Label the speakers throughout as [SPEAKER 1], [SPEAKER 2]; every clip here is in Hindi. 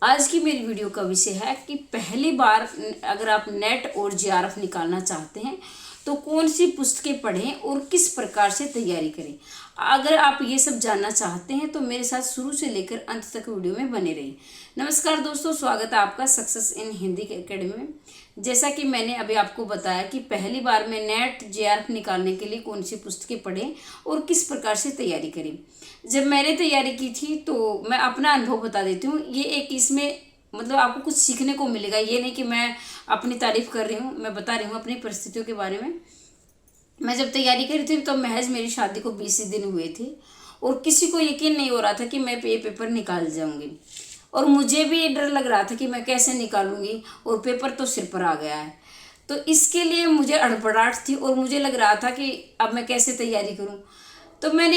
[SPEAKER 1] आज की मेरी वीडियो का विषय है कि पहली बार अगर आप नेट और जेआरएफ निकालना चाहते हैं तो कौन सी पुस्तकें पढ़ें और किस प्रकार से तैयारी करें। अगर आप ये सब जानना चाहते हैं तो मेरे साथ शुरू से लेकर अंत तक वीडियो में बने रहिए। नमस्कार दोस्तों, स्वागत है आपका सक्सेस इन हिंदी एकेडमी में। जैसा कि मैंने अभी आपको बताया कि पहली बार में नेट जेआरएफ निकालने के लिए कौन सी पुस्तकें पढ़ें और किस प्रकार से तैयारी करें। जब मैंने तैयारी की थी तो मैं अपना अनुभव बता देती हूँ। ये एक इसमें मतलब आपको कुछ सीखने को मिलेगा, ये नहीं कि मैं अपनी तारीफ कर रही हूँ, मैं बता रही हूँ अपनी परिस्थितियों के बारे में। मैं जब तैयारी कर रही थी तो महज मेरी शादी को 20 दिन हुए थे और किसी को यकीन नहीं हो रहा था कि मैं ये पेपर निकाल जाऊंगी और मुझे भी ये डर लग रहा था कि मैं कैसे निकालूंगी और पेपर तो सिर पर आ गया है। तो इसके लिए मुझे अड़बड़ाहट थी और मुझे लग रहा था कि अब मैं कैसे तैयारी करूं। तो मैं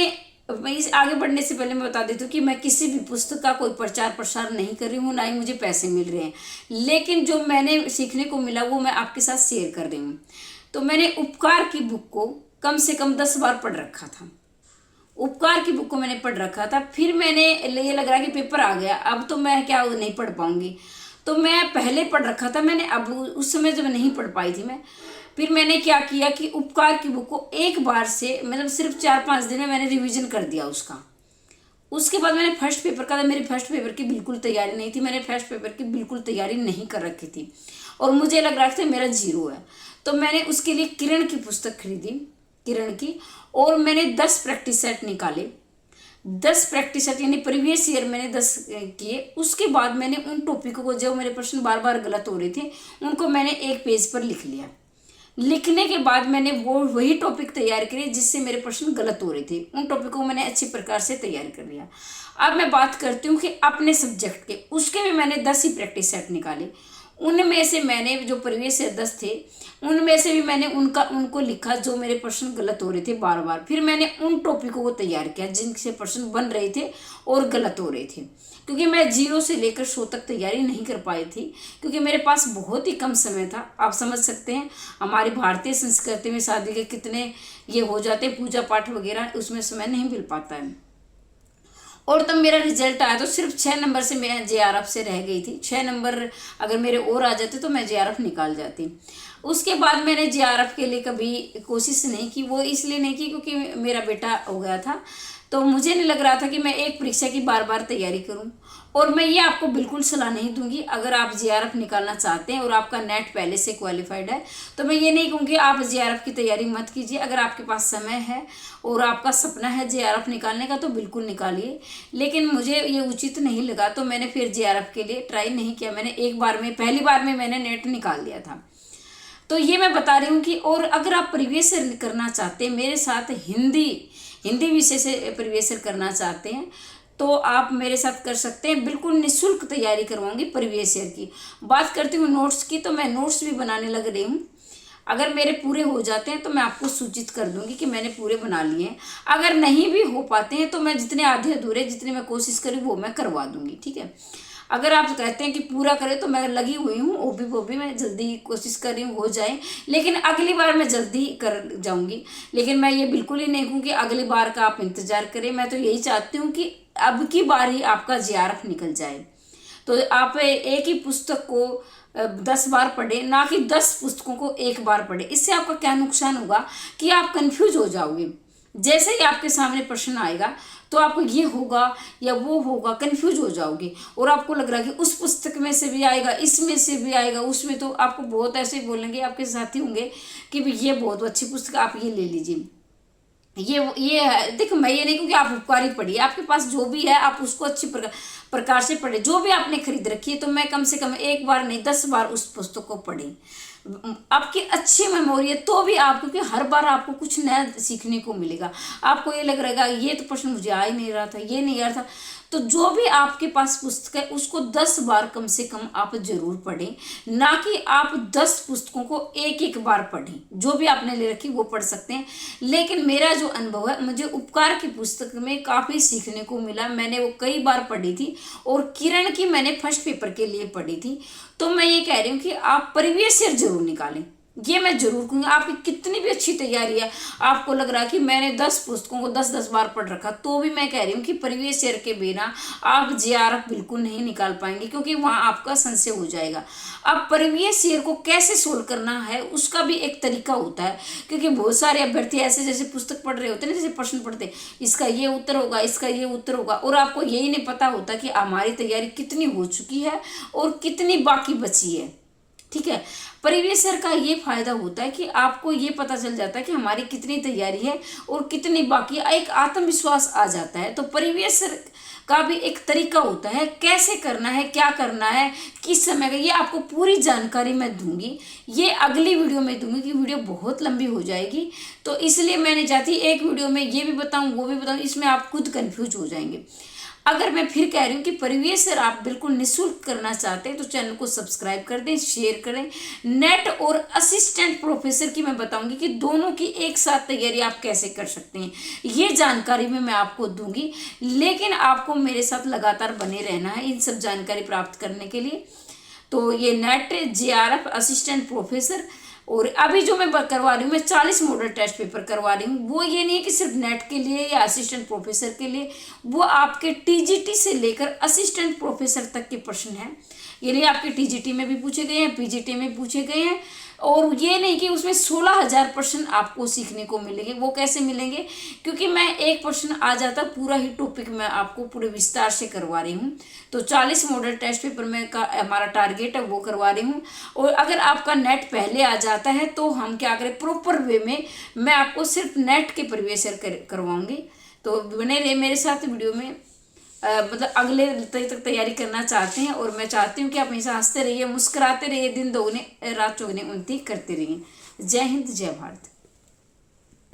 [SPEAKER 1] इस आगे बढ़ने से पहले मैं बता देती हूँ कि मैं किसी भी पुस्तक का कोई प्रचार प्रसार नहीं कर रही हूँ, ना ही मुझे पैसे मिल रहे हैं, लेकिन जो मैंने सीखने को मिला वो मैं आपके साथ शेयर कर रही हूँ। तो मैंने उपकार की बुक को कम से कम 10 बार पढ़ रखा था। उपकार की बुक को मैंने पढ़ रखा था। फिर मैंने ये लग रहा कि पेपर आ गया, अब तो मैं क्या नहीं पढ़ पाऊंगी, तो मैं पहले पढ़ रखा था मैंने। अब उस समय जब नहीं पढ़ पाई थी मैं, फिर मैंने क्या किया कि उपकार की बुक को एक बार से मतलब सिर्फ 4-5 दिन में मैंने रिवीजन कर दिया उसका। उसके बाद मैंने फर्स्ट पेपर का, मेरी फर्स्ट पेपर की बिल्कुल तैयारी नहीं थी, मैंने फर्स्ट पेपर की बिल्कुल तैयारी नहीं कर रखी थी और मुझे लग रहा था मेरा 0 है। तो मैंने उसके लिए किरण की पुस्तक खरीदी, किरण की, और मैंने 10 प्रैक्टिस सेट निकाले। 10 प्रैक्टिस सेट यानी प्रीवियस ईयर मैंने 10 किए। उसके बाद मैंने उन टॉपिकों को, जो मेरे प्रश्न बार बार गलत हो रहे थे, उनको मैंने एक पेज पर लिख लिया। लिखने के बाद मैंने वही टॉपिक तैयार करे जिससे मेरे प्रश्न गलत हो रहे थे, उन टॉपिकों को मैंने अच्छी प्रकार से तैयार कर लिया। अब मैं बात करती हूँ कि अपने सब्जेक्ट के, उसके भी मैंने 10 ही प्रैक्टिस सेट निकाले। उनमें से मैंने जो प्रीवियस ईयर 10 थे, उनमें से भी मैंने उनको लिखा जो मेरे प्रश्न गलत हो रहे थे बार बार। फिर मैंने उन टॉपिकों को तैयार किया जिनसे प्रश्न बन रहे थे और गलत हो रहे थे, क्योंकि मैं 0 से लेकर 100 तक तैयारी नहीं कर पाई थी, क्योंकि मेरे पास बहुत ही कम समय था। आप समझ सकते हैं हमारी भारतीय संस्कृति में शादी के कितने ये हो जाते हैं, पूजा पाठ वगैरह, उसमें समय नहीं मिल पाता है। और तब मेरा रिजल्ट आया तो सिर्फ 6 नंबर से मैं जेआरएफ से रह गई थी। 6 नंबर अगर मेरे और आ जाते तो मैं जेआरएफ निकाल जाती। उसके बाद मैंने जेआरएफ के लिए कभी कोशिश नहीं की। वो इसलिए नहीं की क्योंकि मेरा बेटा हो गया था, तो मुझे नहीं लग रहा था कि मैं एक परीक्षा की बार बार तैयारी करूं। और मैं ये आपको बिल्कुल सलाह नहीं दूंगी, अगर आप जेआरएफ निकालना चाहते हैं और आपका नेट पहले से क्वालिफाइड है तो मैं ये नहीं कहूँगी आप जेआरएफ की तैयारी मत कीजिए। अगर आपके पास समय है और आपका सपना है जेआरएफ निकालने का तो बिल्कुल निकालिए, लेकिन मुझे ये उचित नहीं लगा तो मैंने फिर जेआरएफ के लिए ट्राई नहीं किया। मैंने एक बार में, पहली बार में मैंने नेट निकाल दिया था। तो ये मैं बता रही हूँ कि, और अगर आप प्रीवियस ईयर करना चाहते हैं मेरे साथ, हिंदी विषय से प्रीवियस ईयर करना चाहते हैं तो आप मेरे साथ कर सकते हैं। बिल्कुल निःशुल्क तैयारी करवाऊंगी प्रीवियस ईयर की। बात करती हूँ नोट्स की, तो मैं नोट्स भी बनाने लग रही हूँ। अगर मेरे पूरे हो जाते हैं तो मैं आपको सूचित कर दूंगी कि मैंने पूरे बना लिए हैं। अगर नहीं भी हो पाते हैं तो मैं जितने आधे अधूरे, जितने मैं कोशिश करी वो मैं करवा दूंगी, ठीक है। अगर आप कहते हैं कि पूरा करें तो मैं लगी हुई हूँ, वो भी मैं जल्दी कोशिश कर रही हूँ हो जाए, लेकिन अगली बार मैं जल्दी कर जाऊँगी। लेकिन मैं ये बिल्कुल ही नहीं कहूँ कि अगली बार का आप इंतज़ार करें। मैं तो यही चाहती हूँ कि अब की बार ही आपका जेआरएफ निकल जाए। तो आप एक ही पुस्तक को 10 बार पढ़े, ना कि 10 पुस्तकों को एक बार पढ़े। इससे आपका क्या नुकसान होगा कि आप कंफ्यूज हो जाओगे। जैसे ही आपके सामने प्रश्न आएगा तो आपको ये होगा या वो होगा, कंफ्यूज हो जाओगे और आपको लग रहा है कि उस पुस्तक में से भी आएगा, इसमें से भी आएगा, उसमें। तो आपको बहुत ऐसे बोलेंगे, आपके साथी होंगे कि भाई ये बहुत अच्छी पुस्तक, आप ये ले लीजिए। ये है, देखो मैं ये नहीं कहूँ कि आप उपकारी पढ़िए, आपके पास जो भी है आप उसको अच्छी प्रकार से पढ़े। जो भी आपने खरीद रखी है तो मैं कम से कम एक बार नहीं 10 बार उस पुस्तक को पढ़ें। आपकी अच्छी मेमोरी है तो भी आप, क्योंकि हर बार आपको कुछ नया सीखने को मिलेगा। आपको ये लग रहेगा ये तो प्रश्न मुझे आ ही नहीं रहा था, ये नहीं आ रहा था। तो जो भी आपके पास पुस्तक है उसको 10 बार कम से कम आप जरूर पढ़ें, ना कि आप 10 पुस्तकों को एक एक बार पढ़ें। जो भी आपने ले रखी वो पढ़ सकते हैं, लेकिन मेरा जो अनुभव है, मुझे उपकार की पुस्तक में काफ़ी सीखने को मिला। मैंने वो कई बार पढ़ी थी और किरण की मैंने फर्स्ट पेपर के लिए पढ़ी थी। तो मैं ये कह रही हूँ कि आप प्रीवियस ईयर जरूर निकालें। ये मैं जरूर कहूँगी। आपकी कितनी भी अच्छी तैयारी है, आपको लग रहा है कि मैंने 10 पुस्तकों को 10-10 बार पढ़ रखा, तो भी मैं कह रही हूँ कि प्रीवियस ईयर के बिना आप जेआरएफ बिल्कुल नहीं निकाल पाएंगे, क्योंकि वहाँ आपका संशय हो जाएगा। अब प्रीवियस ईयर को कैसे सोल्व करना है उसका भी एक तरीका होता है, क्योंकि बहुत सारे अभ्यर्थी ऐसे जैसे पुस्तक पढ़ रहे होते हैं ना, जैसे प्रश्न पढ़ते इसका ये उत्तर होगा, इसका ये उत्तर होगा, और आपको यही नहीं पता होता कि हमारी तैयारी कितनी हो चुकी है और कितनी बाकी बची है। ठीक है, प्रीवियस ईयर का ये फायदा होता है कि आपको ये पता चल जाता है कि हमारी कितनी तैयारी है और कितनी बाकी है, एक आत्मविश्वास आ जाता है। तो प्रीवियस ईयर का भी एक तरीका होता है, कैसे करना है, क्या करना है, किस समय का, ये आपको पूरी जानकारी मैं दूंगी। ये अगली वीडियो में दूंगी कि वीडियो बहुत लंबी हो जाएगी, तो इसलिए मैं नहीं चाहती एक वीडियो में ये भी बताऊं वो भी बताऊं, इसमें आप खुद कंफ्यूज हो जाएंगे। अगर मैं फिर कह रही हूँ कि प्रीवियस ईयर आप बिल्कुल निःशुल्क करना चाहते हैं तो चैनल को सब्सक्राइब कर दें, शेयर करें। नेट और असिस्टेंट प्रोफेसर की मैं बताऊंगी कि दोनों की एक साथ तैयारी आप कैसे कर सकते हैं, ये जानकारी में मैं आपको दूंगी। लेकिन आपको मेरे साथ लगातार बने रहना है इन सब जानकारी प्राप्त करने के लिए। तो ये नेट, जेआरएफ, असिस्टेंट प्रोफेसर, और अभी जो मैं करवा रही हूँ, मैं 40 मॉडल टेस्ट पेपर करवा रही हूँ। वो ये नहीं है कि सिर्फ नेट के लिए या असिस्टेंट प्रोफेसर के लिए, वो आपके टीजीटी से लेकर असिस्टेंट प्रोफेसर तक के प्रश्न हैं। ये नहीं आपके टीजीटी में भी पूछे गए हैं, पीजीटी में पूछे गए हैं, और ये नहीं कि उसमें 16,000 प्रश्न आपको सीखने को मिलेंगे। वो कैसे मिलेंगे, क्योंकि मैं एक प्रश्न आ जाता पूरा ही टॉपिक मैं आपको पूरे विस्तार से करवा रही हूँ। तो 40 मॉडल टेस्ट पेपर में का हमारा टारगेट है, वो करवा रही हूँ। और अगर आपका नेट पहले आ जाता है तो हम क्या करें, प्रॉपर वे में मैं आपको सिर्फ नेट के प्रीवियस ईयर करवाऊंगी। तो बने रहे मेरे साथ वीडियो में। मतलब अगले तक तैयारी करना चाहते हैं, और मैं चाहती हूँ कि आप हमेशा हंसते रहिए, मुस्कुराते रहिए, दिन दोगुने रात चौगुने उन्नति करते रहिए। जय हिंद, जय भारत।